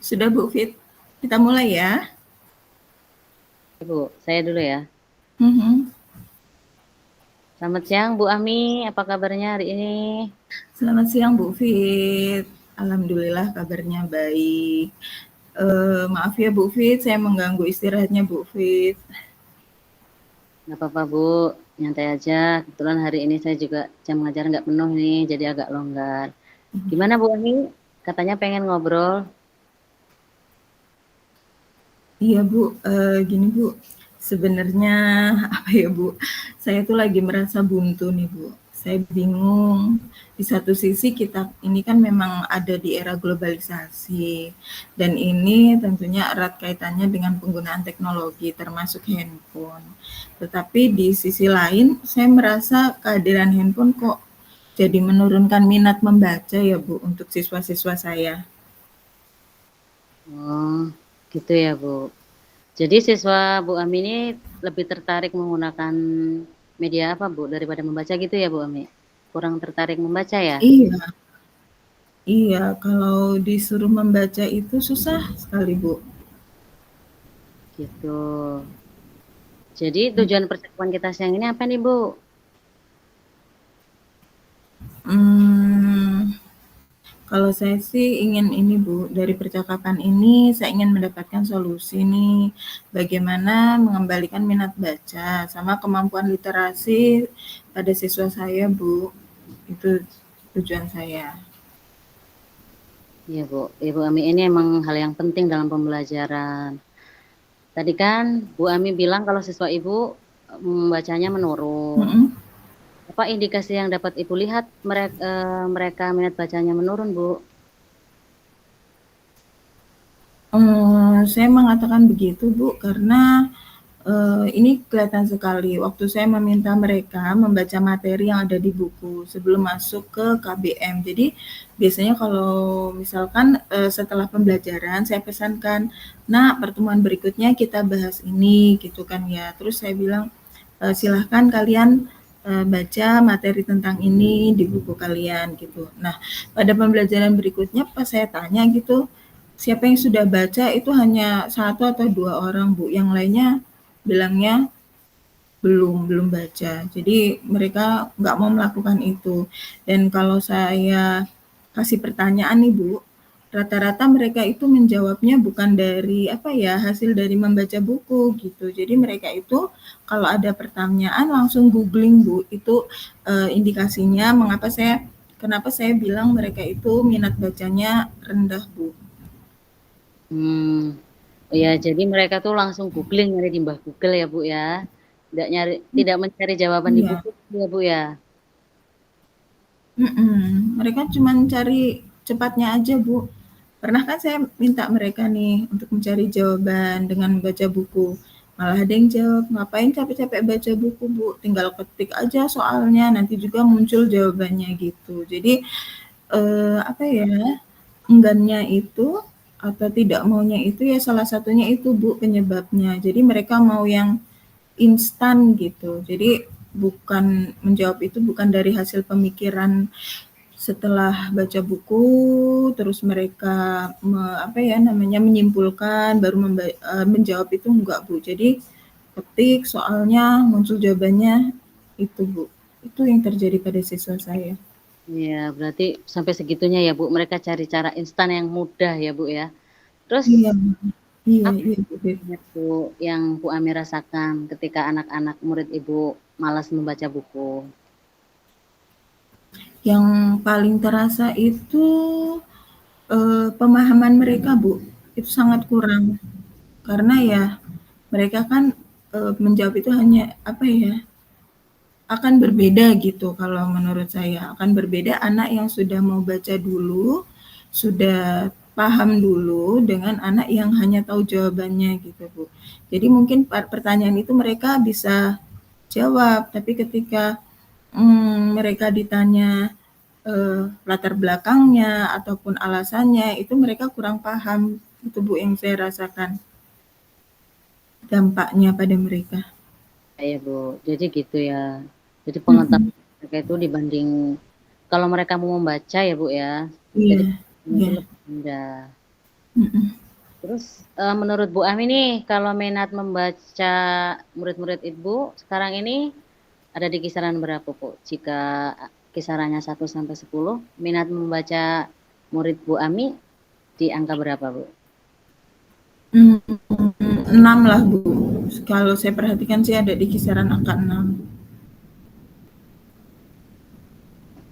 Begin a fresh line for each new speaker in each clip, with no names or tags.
Sudah Bu Fit, kita mulai ya.
Bu, saya dulu ya.
Mhm.
Selamat siang Bu Ami, apa kabarnya hari ini?
Selamat siang Bu Fit. Alhamdulillah kabarnya baik. Maaf ya Bu Fit, saya mengganggu istirahatnya Bu Fit.
Nggak apa-apa Bu, nyantai aja. Kebetulan hari ini saya juga jam ngajar nggak penuh nih, jadi agak longgar. Gimana Bu Ami? Katanya pengen ngobrol.
Iya Bu, gini Bu, sebenarnya apa ya Bu, saya tuh lagi merasa buntu nih Bu. Saya bingung. Di satu sisi kita ini kan memang ada di era globalisasi dan ini tentunya erat kaitannya dengan penggunaan teknologi termasuk handphone. Tetapi di sisi lain saya merasa kehadiran handphone kok jadi menurunkan minat membaca ya Bu untuk siswa-siswa saya.
Oh, gitu ya Bu. Jadi siswa Bu Ami ini lebih tertarik menggunakan media apa Bu daripada membaca gitu ya Bu Ami? Kurang tertarik membaca ya?
Iya, iya, kalau disuruh membaca itu susah sekali, Bu.
Gitu. Jadi tujuan percakapan kita siang ini apa nih Bu?
Hmm, kalau saya sih ingin ini, Bu, dari percakapan ini saya ingin mendapatkan solusi nih, bagaimana mengembalikan minat baca sama kemampuan literasi pada siswa saya, Bu. Itu tujuan saya.
Iya Bu, Ibu Ami ini emang hal yang penting dalam pembelajaran. Tadi kan Bu Ami bilang kalau siswa Ibu membacanya menurun.
Mm-mm.
Apa indikasi yang dapat Ibu lihat mereka minat bacanya menurun, Bu?
Saya mengatakan begitu, Bu, karena ini kelihatan sekali waktu saya meminta mereka membaca materi yang ada di buku sebelum masuk ke KBM. Jadi biasanya kalau misalkan setelah pembelajaran saya pesankan, nah pertemuan berikutnya kita bahas ini gitu kan ya. Terus saya bilang silahkan kalian baca materi tentang ini di buku kalian gitu. Nah pada pembelajaran berikutnya pas saya tanya gitu, siapa yang sudah baca itu hanya satu atau dua orang Bu, yang lainnya bilangnya belum baca. Jadi mereka nggak mau melakukan itu. Dan kalau saya kasih pertanyaan nih Bu, rata-rata mereka itu menjawabnya bukan dari apa ya, hasil dari membaca buku gitu. Jadi mereka itu kalau ada pertanyaan langsung googling Bu. Itu indikasinya kenapa saya bilang mereka itu minat bacanya rendah Bu.
Hmm, ya jadi mereka tuh langsung googling nyari di mbah Google ya, Bu ya. Tidak mencari jawaban di
Iya.
buku ya, Bu ya.
Mereka cuma cari cepatnya aja, Bu. Pernah kan saya minta mereka nih untuk mencari jawaban dengan membaca buku. Malah ada yang jawab, ngapain capek-capek baca buku, Bu? Tinggal ketik aja soalnya, nanti juga muncul jawabannya gitu. Jadi, apa ya, enggannya itu atau tidak maunya itu ya salah satunya itu, Bu, penyebabnya. Jadi mereka mau yang instan gitu. Jadi menjawab itu bukan dari hasil pemikiran setelah baca buku, terus mereka menyimpulkan baru menjawab itu enggak, Bu. Jadi ketik soalnya muncul jawabannya itu, Bu. Itu yang terjadi pada siswa saya.
Ya, berarti sampai segitunya ya, Bu. Mereka cari cara instan yang mudah ya, Bu ya. Terus
Iya, iya,
apa
iya, Bu.
ya, Bu yang Bu Ami rasakan ketika anak-anak murid Ibu malas membaca buku?
Yang paling terasa itu pemahaman mereka, Bu. Itu sangat kurang. Karena ya mereka kan menjawab itu hanya apa ya, akan berbeda gitu kalau menurut saya, akan berbeda anak yang sudah mau baca dulu, sudah paham dulu dengan anak yang hanya tahu jawabannya gitu, Bu. Jadi mungkin pertanyaan itu mereka bisa jawab, tapi ketika mereka ditanya latar belakangnya ataupun alasannya, itu mereka kurang paham. Itu Bu yang saya rasakan dampaknya pada mereka.
Ya, Bu. Jadi gitu ya. Jadi
Mhm.
pengetahuan mereka itu dibanding kalau mereka mau membaca ya, Bu ya. Jadi
Iya,
itu
iya.
lebih rendah.
Mhm.
Terus, menurut Bu Ami nih, kalau minat membaca murid-murid Ibu sekarang ini ada di kisaran berapa, Bu? Jika kisarannya 1 sampai 10, minat membaca murid Bu Ami di angka berapa, Bu?
6 lah, Bu. Kalau saya perhatikan sih ada di kisaran angka 6.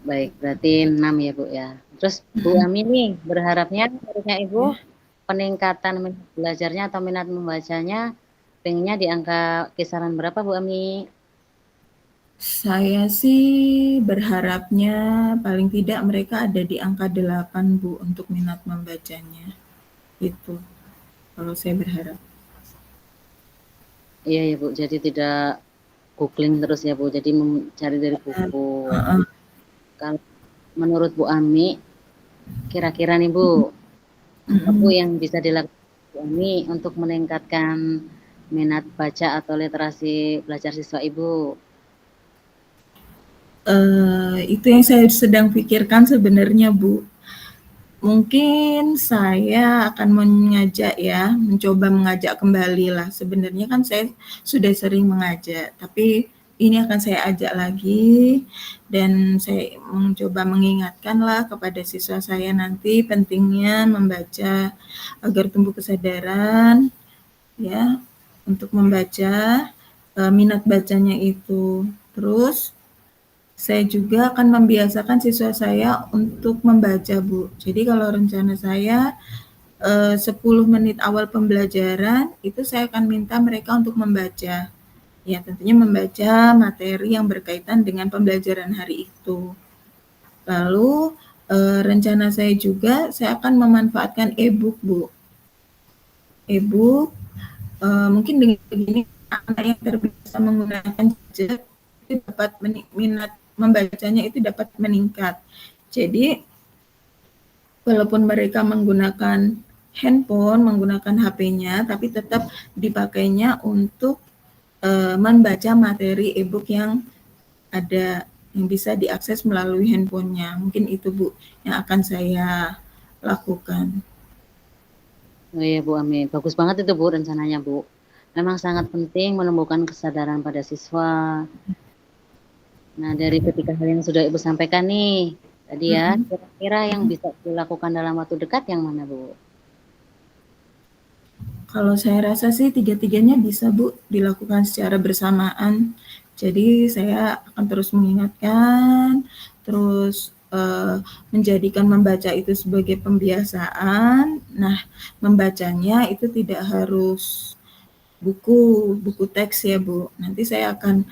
Baik, berarti 6 ya, Bu, ya. Terus Bu Ami nih berharapnya muridnya Ibu
Ya.
peningkatan minat belajarnya atau minat membacanya pengennya di angka kisaran berapa, Bu Ami?
Saya sih berharapnya paling tidak mereka ada di angka 8, Bu, untuk minat membacanya. Itu, kalau saya berharap.
Iya ya, Bu, jadi tidak googling terus ya, Bu, jadi mencari dari buku.
Heeh.
Kalau menurut Bu Ami, kira-kira nih Bu, apa Bu
Mhm.
yang bisa dilakukan Bu Ami untuk meningkatkan minat baca atau literasi belajar siswa Ibu?
Itu yang saya sedang pikirkan sebenarnya, Bu. Mungkin saya akan mengajak ya, mencoba mengajak kembali lah. Sebenarnya kan saya sudah sering mengajak, tapi ini akan saya ajak lagi dan saya mencoba mengingatkan lah kepada siswa saya nanti pentingnya membaca agar tumbuh kesadaran ya untuk membaca, minat bacanya itu. Terus saya juga akan membiasakan siswa saya untuk membaca, Bu. Jadi kalau rencana saya 10 menit awal pembelajaran itu saya akan minta mereka untuk membaca. Ya, tentunya membaca materi yang berkaitan dengan pembelajaran hari itu. Lalu rencana saya juga saya akan memanfaatkan e-book, Bu. E-book mungkin dengan begini anak yang terbiasa menggunakan gadget itu dapat minat membacanya itu dapat meningkat. Jadi walaupun mereka menggunakan handphone, menggunakan HP-nya, tapi tetap dipakainya untuk membaca materi e-book yang ada yang bisa diakses melalui handphonenya. Mungkin itu Bu yang akan saya lakukan.
Oh iya Bu Ami, bagus banget itu Bu rencananya Bu. Memang sangat penting menumbuhkan kesadaran pada siswa. Nah, dari ketika hal yang sudah Ibu sampaikan nih, tadi ya,
Mm-mm.
kira-kira yang bisa dilakukan dalam waktu dekat yang mana Bu?
Kalau saya rasa sih tiga-tiganya bisa Bu dilakukan secara bersamaan. Jadi saya akan terus mengingatkan, terus menjadikan membaca itu sebagai pembiasaan. Nah, membacanya itu tidak harus buku teks ya Bu. Nanti saya akan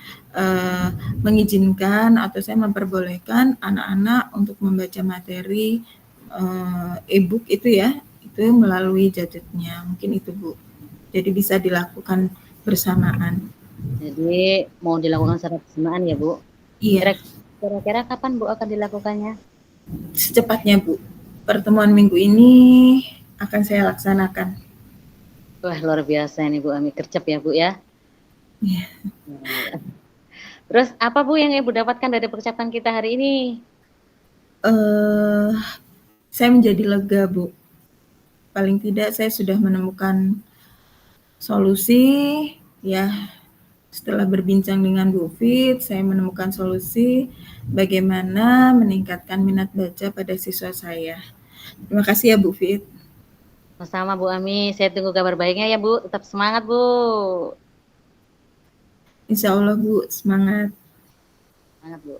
mengizinkan atau saya memperbolehkan anak-anak untuk membaca materi e-book itu ya, itu melalui gadgetnya. Mungkin itu Bu. Jadi bisa dilakukan bersamaan.
Jadi mau dilakukan secara bersamaan ya Bu?
Iya,
Kira-kira kapan Bu akan dilakukannya?
secepatnya Bu. Pertemuan minggu ini akan saya laksanakan.
Wah luar biasa ini Bu Ami, gercep ya Bu ya.
Iya.
Terus apa Bu yang Ibu dapatkan dari percakapan kita hari ini?
Eh, saya menjadi lega Bu. Paling tidak saya sudah menemukan solusi ya. Setelah berbincang dengan Bu Fit, saya menemukan solusi bagaimana meningkatkan minat baca pada siswa saya. Terima kasih ya Bu Fit.
Sama Bu Ami, saya tunggu kabar baiknya ya Bu. Tetap semangat Bu.
Insya Allah Bu, semangat.
Semangat Bu.